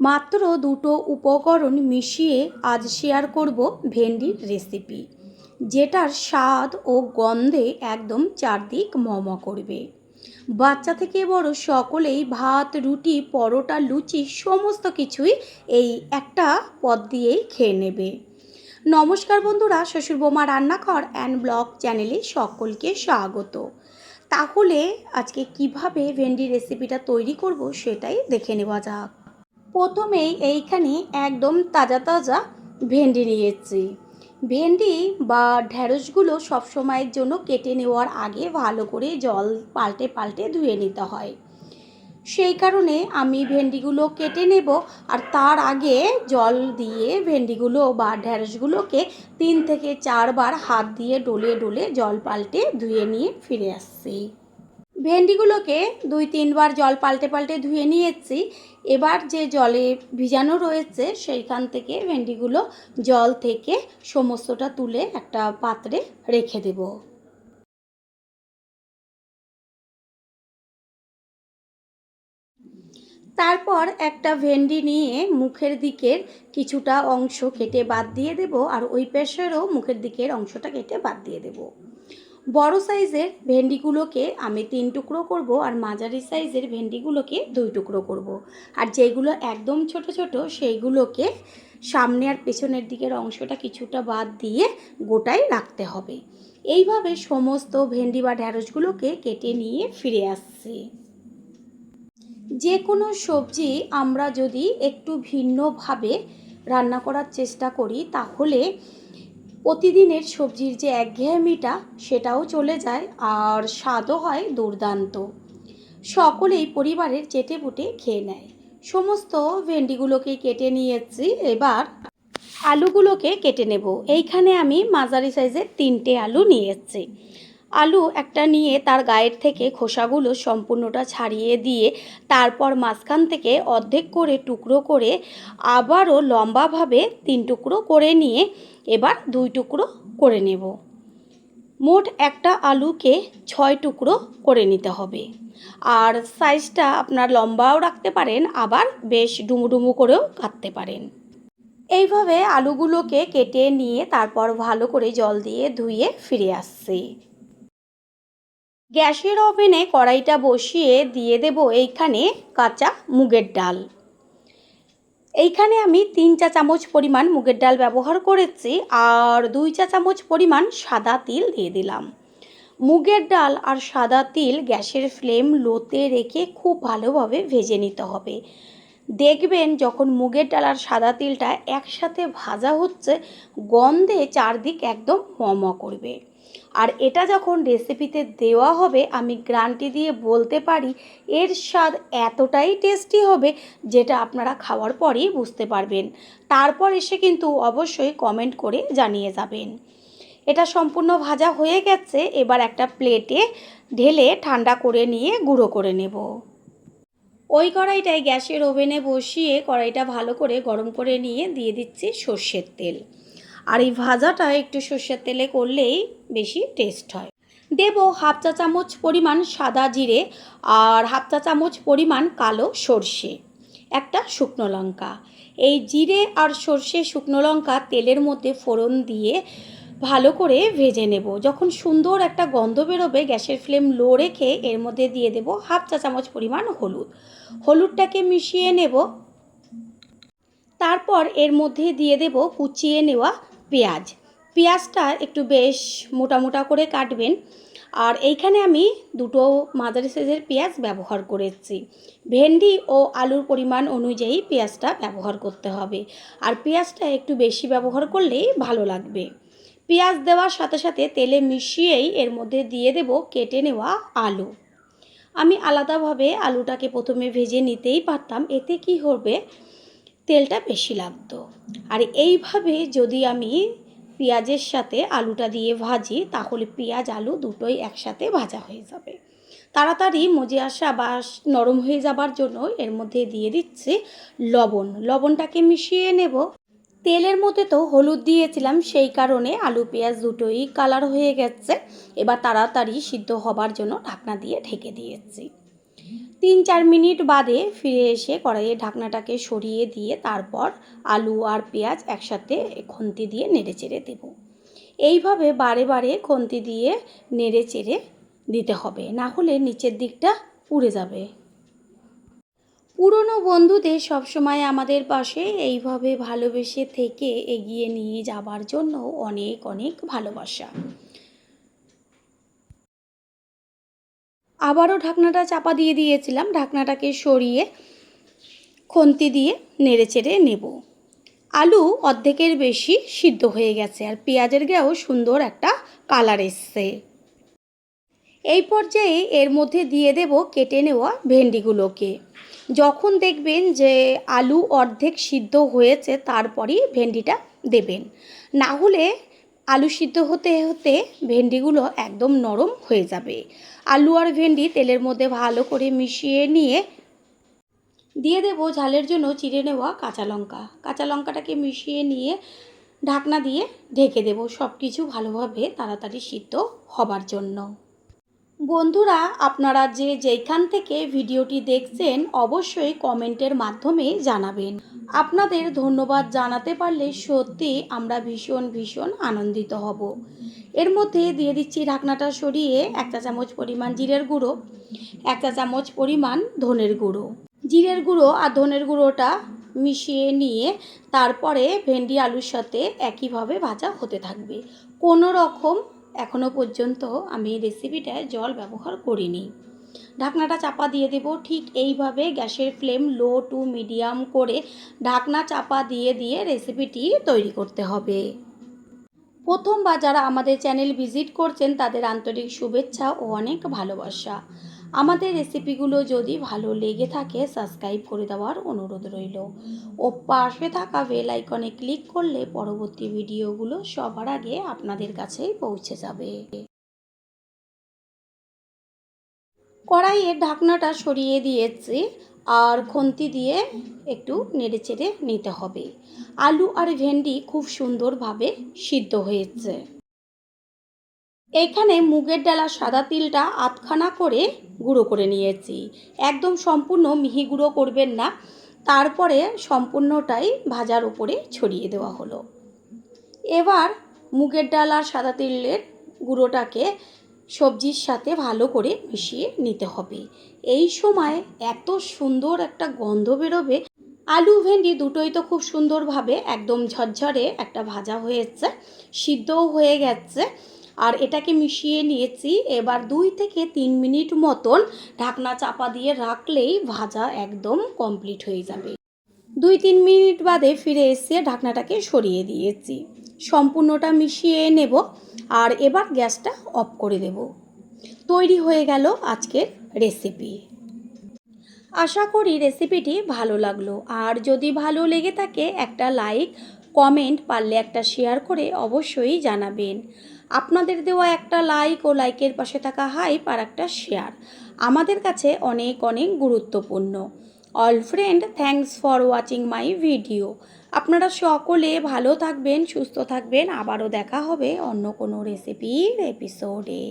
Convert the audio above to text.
মাত্র দুটো উপকরণ মিশিয়ে আজ শেয়ার করব ভেন্ডির রেসিপি, যেটার স্বাদ ও গন্ধে একদম চারদিক মম করবে। বাচ্চা থেকে বড় সকলেই ভাত, রুটি, পরোটা, লুচি সমস্ত কিছুই এই একটা পদ দিয়েই খেয়ে নেবে। নমস্কার বন্ধুরা, শ্বশুর বৌমা রান্নাঘর অ্যান্ড ব্লগ চ্যানেলে সকলকে স্বাগত। তাহলে আজকে কিভাবে ভেন্ডি রেসিপিটা তৈরি করব সেটাই দেখে নেওয়া যাক। প্রথমেই এইখানে একদম তাজা তাজা ভেন্ডি নিয়েছি। ভেন্ডি বা ঢ্যাঁড়সগুলো সবসময়ের জন্য কেটে নেওয়ার আগে ভালো করে জল পাল্টে পাল্টে ধুয়ে নিতে হয়। সেই কারণে আমি ভেন্ডিগুলো কেটে নেব, আর তার আগে জল দিয়ে ভেন্ডিগুলো বা ঢ্যাঁড়সগুলোকে 3 থেকে 4 বার হাত দিয়ে ডলে ডলে জল পাল্টে ধুয়ে নিয়ে ফিরে আসছি। ভেন্ডিগুলোকে 2-3 বার জল পাল্টে পাল্টে ধুয়ে নিয়েছি। এবার যে জলে ভিজানো রয়েছে সেইখান থেকে ভেন্ডিগুলো জল থেকে সমস্তটা তুলে একটা পাত্রে রেখে দেব। তারপর একটা ভেন্ডি নিয়ে মুখের দিকের কিছুটা অংশ কেটে বাদ দিয়ে দেব, আর ওই পাশেরও মুখের দিকের অংশটা কেটে বাদ দিয়ে দেব। বড় সাইজের ভেন্ডিগুলোকে আমি 3 টুকরো করব, আর মাঝারি সাইজের ভেন্ডিগুলোকে 2 টুকরো করব। আর যেগুলো একদম ছোট ছোট সেইগুলোকে সামনে আর পেছনের দিকের অংশটা কিছুটা বাদ দিয়ে গোটাই রাখতে হবে। এইভাবে সমস্ত ভেন্ডি বা ঢ্যাঁড়সগুলোকে কেটে নিয়ে ফিরে আসছি। যে কোনো সবজি আমরা যদি একটু ভিন্নভাবে রান্না করার চেষ্টা করি তাহলে প্রতিদিনের সবজির যে একঘেয়েমিটা সেটাও চলে যায়, আর স্বাদও হয় দুর্দান্ত। সকলেই পরিবারের চেটেপুটে খেয়ে নেয়। সমস্ত ভেন্ডিগুলোকে কেটে নিয়েছি। এবার আলুগুলোকে কেটে নেব। এইখানে আমি মাঝারি সাইজের 3টে আলু নিয়েছি। আলু একটা নিয়ে তার গায়ের থেকে খোসাগুলো সম্পূর্ণটা ছাড়িয়ে দিয়ে তারপর মাঝখান থেকে অর্ধেক করে টুকরো করে আবারও লম্বাভাবে 3 টুকরো করে নিয়ে এবার 2 টুকরো করে নেব। মোট একটা আলুকে 6 টুকরো করে নিতে হবে। আর সাইজটা আপনার লম্বাও রাখতে পারেন, আবার বেশ ডুমু করেও কাটতে পারেন। এইভাবে আলুগুলোকে কেটে নিয়ে তারপর ভালো করে জল দিয়ে ধুয়ে ফিরে আসছি। গ্যাসের ওভেনে কড়াইটা বসিয়ে দিয়ে দেব এইখানে কাঁচা মুগের ডাল। এইখানে আমি 3 চা চামচ পরিমাণ মুগের ডাল ব্যবহার করেছি, আর 2 চা চামচ পরিমাণ সাদা তিল দিয়ে দিলাম। মুগের ডাল আর সাদা তিল গ্যাসের ফ্লেম লোতে রেখে খুব ভালোভাবে ভেজে নিতে হবে। দেখবেন যখন মুগের ডাল আর সাদা তিলটা একসাথে ভাজা হচ্ছে, গন্ধে চারদিক একদম মম করবে। আর এটা যখন রেসিপিতে দেওয়া হবে আমি গ্যারান্টি দিয়ে বলতে পারি এর স্বাদ এতটাই টেস্টি হবে যেটা আপনারা খাওয়ার পরেই বুঝতে পারবেন। তারপর এসে কিন্তু অবশ্যই কমেন্ট করে জানিয়ে যাবেন। এটা সম্পূর্ণ ভাজা হয়ে গেছে। এবার একটা প্লেটে ঢেলে ঠান্ডা করে নিয়ে গুঁড়ো করে নেব। ওই কড়াইটায় গ্যাসের ওভেনে বসিয়ে কড়াইটা ভালো করে গরম করে নিয়ে দিয়ে দিচ্ছি সর্ষের তেল। আর এই ভাজাটা একটু সর্ষের তেলে করলেই বেশি টেস্ট হয়। দেব হাফ চা চামচ পরিমাণ সাদা জিরে, আর হাফ চা চামচ পরিমাণ কালো সর্ষে, একটা শুকনো লঙ্কা। এই জিরে আর সর্ষে শুকনো লঙ্কা তেলের মধ্যে ফোড়ন দিয়ে ভালো করে ভেজে নেব। যখন সুন্দর একটা গন্ধ বেরোবে গ্যাসের ফ্লেম লো রেখে এর মধ্যে দিয়ে দেব হাফ চা চামচ পরিমাণ হলুদ। হলুদটাকে মিশিয়ে নেব। তারপর এর মধ্যে দিয়ে দেব কুচিয়ে নেওয়া পেঁয়াজ। পেঁয়াজটা একটু বেশ মোটা মোটা করে কাটবেন। আর এইখানে আমি 2টো মাঝারি সাইজের পেঁয়াজ ব্যবহার করেছি। ভেন্ডি ও আলুর পরিমাণ অনুযায়ী পেঁয়াজটা ব্যবহার করতে হবে, আর পেঁয়াজটা একটু বেশি ব্যবহার করলেই ভালো লাগবে। পেঁয়াজ দেওয়ার সাথে সাথে তেলে মিশিয়েই এর মধ্যে দিয়ে দেব কেটে নেওয়া আলু। আমি আলাদাভাবে আলুটাকে প্রথমে ভেজে নিতেই পারতাম, এতে কি হবে তেলটা বেশি লাগতো। আর এইভাবে যদি আমি পেঁয়াজের সাথে আলুটা দিয়ে ভাজি তাহলে পেঁয়াজ আলু দুটোই একসাথে ভাজা হয়ে যাবে। তাড়াতাড়ি মজে আসা বা নরম হয়ে যাবার জন্য এর মধ্যে দিয়ে দিচ্ছি লবণ। লবণটাকে মিশিয়ে নেব। তেলের মধ্যে তো হলুদ দিয়েছিলাম, সেই কারণে আলু পেঁয়াজ দুটোই কালার হয়ে গেছে। এবার তাড়াতাড়ি সিদ্ধ হবার জন্য ঢাকনা দিয়ে ঢেকে দিয়েছি। 3-4 মিনিট বাদে ফিরে এসে কড়াইয়ের ঢাকনাটাকে সরিয়ে দিয়ে তারপর আলু আর পেঁয়াজ একসাথে খুন্তি দিয়ে নেড়েচেড়ে দেব। এইভাবে বারে বারে খুন্তি দিয়ে নেড়েচেড়ে দিতে হবে, না হলে নিচের দিকটা পুড়ে যাবে। পুরনো বন্ধুদের সবসময় আমাদের পাশে এইভাবে ভালোবেসে থেকে এগিয়ে নিয়ে যাবার জন্য অনেক অনেক ভালোবাসা। আবারও ঢাকনাটা চাপা দিয়ে দিয়েছিলাম, ঢাকনাটাকে সরিয়ে খুন্তি দিয়ে নেড়েচেড়ে নেব। আলু অর্ধেকের বেশি সিদ্ধ হয়ে গেছে আর পেঁয়াজের গায়েও সুন্দর একটা কালার এসছে। এই পর্যায়ে এর মধ্যে দিয়ে দেব কেটে নেওয়া ভেন্ডিগুলোকে। যখন দেখবেন যে আলু অর্ধেক সিদ্ধ হয়েছে তারপরই ভেন্ডিটা দেবেন, না হলে আলু সিদ্ধ হতে হতে ভেন্ডিগুলো একদম নরম হয়ে যাবে। আলু আর ভেন্ডি তেলের মধ্যে ভালো করে মিশিয়ে নিয়ে দিয়ে দেব ঝালের জন্য চিড়ে নেওয়া কাঁচা লঙ্কা। কাঁচা লঙ্কাটাকে মিশিয়ে নিয়ে ঢাকনা দিয়ে ঢেকে দেব, সব কিছু ভালোভাবে তাড়াতাড়ি সিদ্ধ হবার জন্য। বন্ধুরা, আপনারা যেইখান থেকে ভিডিওটি দেখছেন অবশ্যই কমেন্টের মাধ্যমে জানাবেন। আপনাদের ধন্যবাদ জানাতে পারলে সত্যি আমরা ভীষণ ভীষণ আনন্দিত হব। এর মধ্যে দিয়ে দিচ্ছি ঢাকনাটা সরিয়ে 1 চা চামচ পরিমাণ জিরের গুঁড়ো, 1 চা চামচ পরিমাণ ধনের গুঁড়ো। জিরের গুঁড়ো আর ধনের গুঁড়োটা মিশিয়ে নিয়ে তারপরে ভেন্ডি আলুর সাথে একইভাবে ভাজা হতে থাকবে। কোনো রকম এখনো পর্যন্ত আমি রেসিপিটায় জল ব্যবহার করিনি। ঢাকনাটা চাপা দিয়ে দেব। ঠিক এইভাবে গ্যাসের ফ্লেম লো টু মিডিয়াম করে ঢাকনা চাপা দিয়ে দিয়ে রেসিপিটি তৈরি করতে হবে। প্রথমবার যারা আমাদের চ্যানেল ভিজিট করছেন তাদের আন্তরিক শুভেচ্ছা ও অনেক ভালোবাসা। আমাদের রেসিপিগুলো যদি ভালো লেগে থাকে সাবস্ক্রাইব করে দেওয়ার অনুরোধ রইল ও পাশে থাকা বেল আইকনে ক্লিক করলে পরবর্তী ভিডিওগুলো সবার আগে আপনাদের কাছেই পৌঁছে যাবে। কড়াইয়ের ঢাকনাটা সরিয়ে দিয়েছি আর খুন্তি দিয়ে একটু নেড়েচেড়ে নিতে হবে। আলু আর ভেন্ডি খুব সুন্দরভাবে সিদ্ধ হয়েছে। এখানে মুগের ডাল আর সাদা তিলটা আধখানা করে গুঁড়ো করে নিয়েছি। একদম সম্পূর্ণ মিহি গুঁড়ো করবেন না, তারপরে সম্পূর্ণটাই ভাজার উপরে ছড়িয়ে দেওয়া হলো। এবার মুগের ডাল আর সাদা তিলের গুঁড়োটাকে সবজির সাথে ভালো করে মিশিয়ে নিতে হবে। এই সময় এত সুন্দর একটা গন্ধ বেরোবে। আলু ভেন্ডি দুটোই তো খুব সুন্দরভাবে একদম ঝরঝরে একটা ভাজা হয়েছে, সিদ্ধও হয়ে গেছে। আর এটাকে মিশিয়ে নিয়েছি। এবার 2 থেকে 3 মিনিট মতন ঢাকনা চাপা দিয়ে রাখলেই ভাজা একদম কমপ্লিট হয়ে যাবে। 2-3 মিনিট বাদে ফিরে এসে ঢাকনাটাকে সরিয়ে দিয়েছি। সম্পূর্ণটা মিশিয়ে নেব আর এবার গ্যাসটা অফ করে দেব। তৈরি হয়ে গেল আজকের রেসিপি। আশা করি রেসিপিটি ভালো লাগলো, আর যদি ভালো লেগে থাকে একটা লাইক, কমেন্ট, পারলে একটা শেয়ার করে অবশ্যই জানাবেন। আপনাদের দেওয়া একটা লাইক ও লাইকের পাশে থাকা হাইপ আর একটা শেয়ার আমাদের কাছে অনেক অনেক গুরুত্বপূর্ণ। All friend, thanks for watching my video. আপনারা সকলে ভালো থাকবেন, সুস্থ থাকবেন। আবারও দেখা হবে অন্য কোনো রেসিপির এপিসোডে।